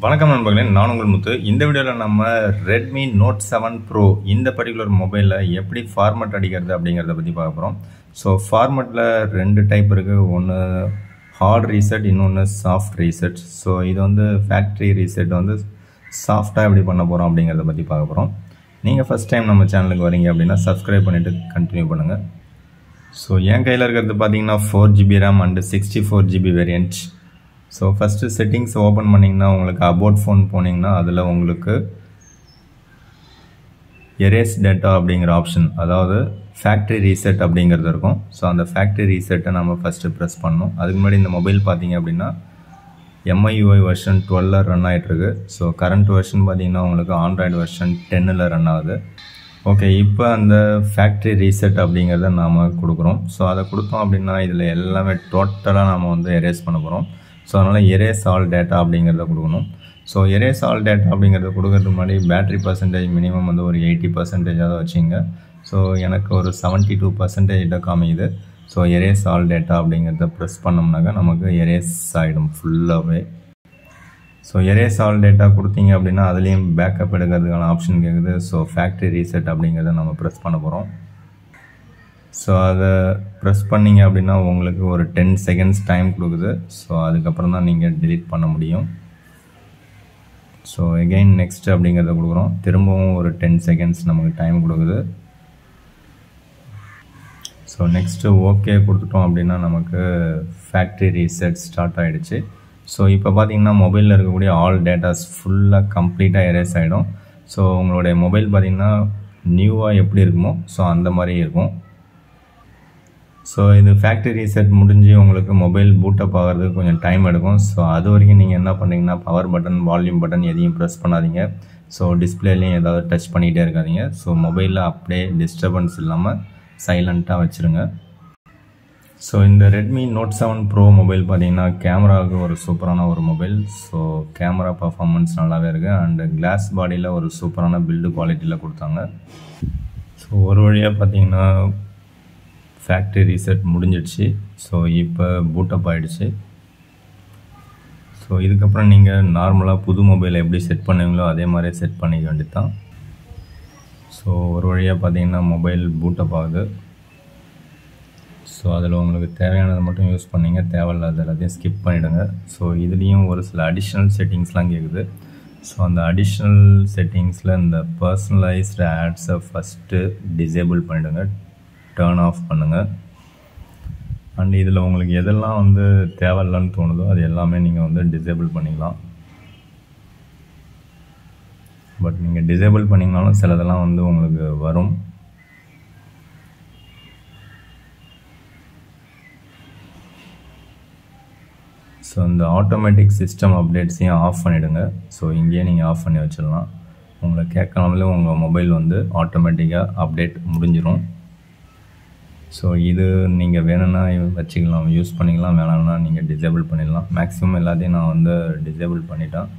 வணக்கம் நண்பர்களே, நான் உங்கள் முத்து. இந்த வீடியோவில் நம்ம ரெட்மி நோட் 7 ப்ரோ இந்த பர்டிகுலர் மொபைலில் எப்படி ஃபார்மட் அடிக்கிறது அப்படிங்கிறத பற்றி பார்க்க போகிறோம். ஸோ ஃபார்மட்டில் ரெண்டு டைப் இருக்குது. ஒன்று ஹார்ட் ரீசெட், இன்னொன்று சாஃப்ட் ரீசெட். ஸோ இது வந்து ஃபேக்ட்ரி ரீசெட் வந்து சாஃப்டாக எப்படி பண்ண போகிறோம் அப்படிங்கிறத பற்றி பார்க்க போகிறோம். நீங்கள் ஃபஸ்ட் டைம் நம்ம சேனலுக்கு வரீங்க அப்படின்னா சப்ஸ்கிரைப் பண்ணிவிட்டு கண்டினியூ பண்ணுங்கள். ஸோ என் கையில் இருக்கிறது பார்த்தீங்கன்னா 4GB RAM and 64GB variant. So first settings open பண்ணிங்கன்னா உங்களுக்கு அபவுட் ஃபோன் போனீங்கன்னா அதில் உங்களுக்கு எரேஸ் டேட்டா அப்படிங்கிற ஆப்ஷன், அதாவது ஃபேக்ட்ரி ரீசெட் அப்படிங்கிறது இருக்கும். ஸோ அந்த ஃபேக்ட்ரி ரீசெட்டை நம்ம ஃபஸ்ட்டு ப்ரெஸ் பண்ணணும். அதுக்கு முன்னாடி இந்த மொபைல் பார்த்தீங்க அப்படின்னா MIUI வெர்ஷன் 12 ரன் ஆகிட்டுருக்கு. ஸோ கரண்ட் வெர்ஷன் பார்த்தீங்கன்னா உங்களுக்கு ஆண்ட்ராய்டு வெர்ஷன் 10 ரன் ஆகுது. ஓகே, இப்போ அந்த ஃபேக்ட்ரி ரீசெட் அப்படிங்கிறத நாம் கொடுக்குறோம். ஸோ அதை கொடுத்தோம் அப்படின்னா இதில் எல்லாமே டோட்டலாக நாம் வந்து எரேஸ் பண்ண போகிறோம். ஸோ அதனால் எரேஸ் ஆல் டேட்டா அப்படிங்கிறத கொடுக்கணும். ஸோ எரேஸ் ஆல் டேட்டா அப்படிங்கிறத கொடுக்கறதுக்கு முன்னாடி பேட்ரி பர்சன்டேஜ் மினிமம் வந்து ஒரு 80% வச்சுங்க. ஸோ எனக்கு ஒரு 72% காமிக்குது. ஸோ எரேஸ் ஆல் டேட்டா அப்படிங்கிறத ப்ரெஸ் பண்ணோம்னாக்கா நமக்கு எரேஸ் ஆகிடும் ஃபுல்லாகவே. ஸோ எரேஸ் ஆல் டேட்டா கொடுத்தீங்க அப்படின்னா அதுலேயும் பேக்கப் எடுக்கிறதுக்கான ஆப்ஷன் கேட்குது. ஸோ ஃபேக்ட்ரி ரீசெட் அப்படிங்கிறத நம்ம ப்ரெஸ் பண்ண போகிறோம். ஸோ அதை ப்ரெஸ் பண்ணிங்க அப்படின்னா உங்களுக்கு ஒரு 10 செகண்ட்ஸ் டைம் கொடுக்குது. ஸோ அதுக்கப்புறம் தான் நீங்கள் டிலீட் பண்ண முடியும். ஸோ எகெயின் நெக்ஸ்ட் அப்படிங்கிறத கொடுக்குறோம். திரும்பவும் ஒரு 10 செகண்ட்ஸ் நமக்கு டைம் கொடுக்குது. ஸோ நெக்ஸ்ட்டு ஓகே கொடுத்துட்டோம் அப்படின்னா நமக்கு ஃபேக்ட்ரி ரீசெட் ஸ்டார்ட் ஆகிடுச்சு. ஸோ இப்போ பார்த்தீங்கன்னா மொபைலில் இருக்கக்கூடிய ஆல் டேட்டாஸ் ஃபுல்லாக கம்ப்ளீட்டாக எரேஸ் ஆகிடும். ஸோ உங்களுடைய மொபைல் பார்த்திங்கன்னா நியூவாக எப்படி இருக்குமோ ஸோ அந்த மாதிரி இருக்கும். ஸோ இது ஃபேக்ட்ரி ரீசெட் முடிஞ்சு உங்களுக்கு மொபைல் பூட்டப் ஆகிறதுக்கு கொஞ்சம் டைம் எடுக்கும். ஸோ அது வரைக்கும் நீங்கள் என்ன பண்ணுறீங்கன்னா பவர் பட்டன், வால்யூம் பட்டன் எதையும் ப்ரெஸ் பண்ணாதீங்க. ஸோ டிஸ்பிளேலையும் ஏதாவது டச் பண்ணிகிட்டே இருக்காதீங்க. ஸோ மொபைலில் அப்படியே டிஸ்டர்பன்ஸ் இல்லாமல் சைலண்ட்டாக வச்சுருங்க. ஸோ இந்த ரெட்மி நோட் 7 ப்ரோ மொபைல் பார்த்தீங்கன்னா கேமராவுக்கு ஒரு சூப்பரான ஒரு மொபைல். ஸோ கேமரா பர்ஃபார்மன்ஸ் நல்லாவே இருக்குது. அண்டு கிளாஸ் பாடியில் ஒரு சூப்பரான பில்டு குவாலிட்டியில் கொடுத்தாங்க. ஸோ ஒரு வழியாக பார்த்தீங்கன்னா ஃபேக்ட்ரி ரீசெட் முடிஞ்சிடுச்சு. ஸோ இப்போ பூட்டப் ஆகிடுச்சு. ஸோ இதுக்கப்புறம் நீங்கள் நார்மலாக புது மொபைலை எப்படி செட் பண்ணுவீங்களோ அதே மாதிரி செட் பண்ணிக்க வேண்டியது தான். ஸோ ஒரு வழியாக பார்த்தீங்கன்னா மொபைல் பூட்டப் ஆகுது. ஸோ அதில் உங்களுக்கு தேவையானதை மட்டும் யூஸ் பண்ணிங்க, தேவையில்லாத எல்லாத்தையும் ஸ்கிப் பண்ணிவிடுங்க. ஸோ இதுலேயும் ஒரு சில அடிஷ்னல் செட்டிங்ஸ்லாம் கேட்குது. ஸோ அந்த அடிஷ்னல் செட்டிங்ஸில் இந்த பர்சனலைஸ்டு ஆட்ஸை ஃபஸ்ட்டு டிசேபிள் பண்ணிவிடுங்க, டர்ன் ஆஃப் பண்ணுங்கள். அண்ட் இதில் உங்களுக்கு எதெல்லாம் வந்து தேவையில்லைன்னு தோணுதோ அது எல்லாமே நீங்கள் வந்து டிசேபிள் பண்ணிக்கலாம். பட் நீங்கள் டிசேபிள் பண்ணிங்கனாலும் சிலதெல்லாம் வந்து உங்களுக்கு வரும். ஸோ இந்த ஆட்டோமேட்டிக் சிஸ்டம் அப்டேட்ஸையும் ஆஃப் பண்ணிவிடுங்க. ஸோ இங்கேயே நீங்கள் ஆஃப் பண்ணி வச்சிடலாம். உங்களை கேட்கலாமலே உங்கள் மொபைல் வந்து ஆட்டோமேட்டிக்காக அப்டேட் முடிஞ்சிடும். ஸோ இது நீங்கள் வேணும்னா வச்சுக்கலாம், யூஸ் பண்ணிக்கலாம். வேணாம்னா நீங்கள் டிசேபிள் பண்ணிடலாம். மேக்ஸிமம் எல்லாத்தையும் நான் வந்து டிசேபிள் பண்ணிட்டேன்.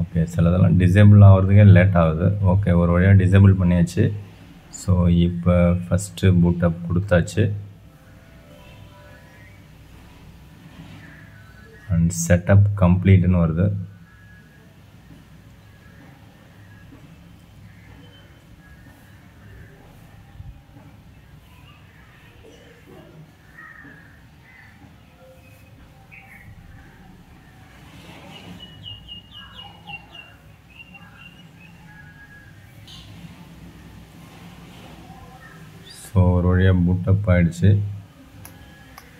ஓகே, சிலதெல்லாம் டிசேபிள் ஆகிறதுக்கே லேட் ஆகுது. ஓகே, ஒரு வழியாக டிசேபிள் பண்ணியாச்சு. ஸோ இப்போ ஃபஸ்ட்டு பூட்டப் கொடுத்தாச்சு. அண்ட் செட்டப் கம்ப்ளீட்னு வருது. ஸோ ஒரு வழியாக பூட்டப் ஆகிடுச்சு.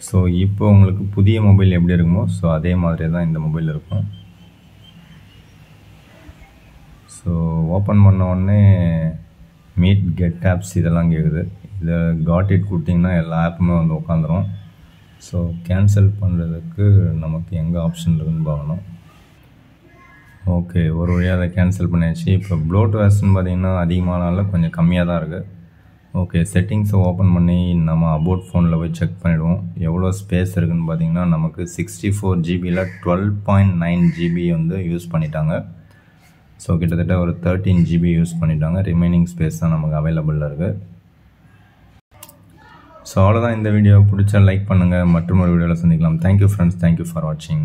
ஸோ இப்போ உங்களுக்கு புதிய மொபைல் எப்படி இருக்குமோ ஸோ அதே மாதிரி தான் இந்த மொபைல் இருக்கும். ஸோ ஓப்பன் பண்ண உடனே மீட், கெட் ஆப்ஸ் இதெல்லாம் கேட்குது. இதை காட் இட் கொடுத்திங்கன்னா எல்லா ஆப்புமே வந்து உட்காந்துரும். ஸோ கேன்சல் பண்ணுறதுக்கு நமக்கு எங்கே ஆப்ஷன் இருக்குதுன்னு பார்க்கணும். ஓகே, ஒரு வழியாக அதை கேன்சல் பண்ணியாச்சு. இப்போ ப்ளோட் வெர்ஷன் பார்த்திங்கன்னா அதிகமானால கொஞ்சம் கம்மியாக தான் இருக்குது. ஓகே, செட்டிங்ஸை ஓப்பன் பண்ணி நம்ம அபவுட் ஃபோனில் போய் செக் பண்ணிவிடுவோம். எவ்வளோ ஸ்பேஸ் இருக்குதுன்னு பார்த்தீங்கன்னா நமக்கு 64GBயில் 12.9 GB வந்து யூஸ் பண்ணிட்டாங்க. ஸோ கிட்டத்தட்ட ஒரு 13 GB யூஸ் பண்ணிட்டாங்க. ரிமைனிங் ஸ்பேஸ் தான் நமக்கு அவைலபிளாக இருக்குது. ஸோ அவ்வளோதான் இந்த வீடியோ பிடிச்சா லைக் பண்ணுங்கள் மற்றும் ஒரு வீடியோவில் சந்திக்கலாம். தேங்க்யூ ஃப்ரெண்ட்ஸ், தேங்க்யூ ஃபார் வாட்சிங்.